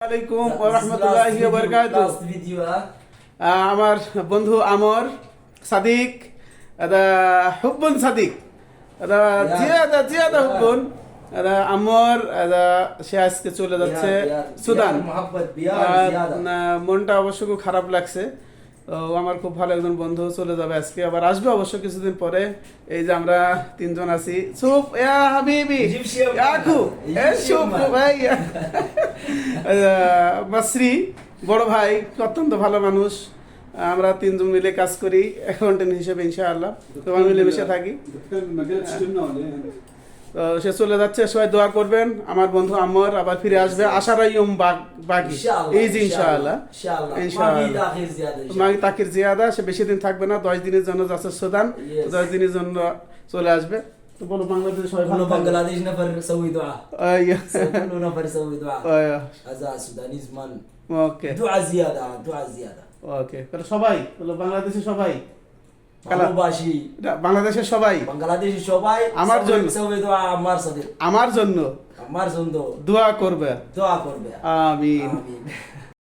আলাইকুম ওয়া রাহমাতুল্লাহি ওয়া বারাকাতুহু। আমার বন্ধু আমর সাদিক আদা হুব্বুন সাদিক আদা জিয়াদা হুব্বুন আদা আমর আদা সে আজকে চলে যাচ্ছে সুদান। মনটা অবশ্য খুব খারাপ লাগছে। তো আমার খুব ভালো একজন বন্ধু চলে যাবে আজকে, আবার আসবে অবশ্য কিছুদিন পরে। এই যে আমরা তিনজন আছি। সুপ ইয়া হাবিবি ইয়াকু এ সুপ ভাই মাসরি বড় ভাই অত্যন্ত ভালো মানুষ। আমরা তিনজন মিলে কাজ করি অ্যাকাউন্টেন্ট হিসেবে ইনশাআল্লাহ। তোমার মিলেমিশে থাকি। তো সে চলে যাচ্ছে, সবাই দোয়া করবেন। আমার বন্ধু আমর আবার ফিরে আসবে, আশার ইয়ম বাকি এই যে ইনশাআল্লাহ মাগি তাকির জিয়াদা। সে বেশি দিন থাকবে না, 10 দিনের জন্য যাচ্ছে সুদান। 10 দিনের জন্য চলে আসবে। তো বলো বাংলাদেশ সবাই ভালো থাকবে। বাংলাদেশ নফর সউই দুআ সব নফর সউই দুআ আজা সুদানিজ মান ওকে দুআ জিয়াদা ওকে। তাহলে সবাই বলো বাংলাদেশে সবাই ভালোবাসি, বাংলাদেশের সবাই বাংলাদেশি সবাই আমার জন্য সউই দুআ আমার সাথে আমার জন্য আমার জন্য দোয়া করবে। দোয়া করবে। আমিন। আমিন।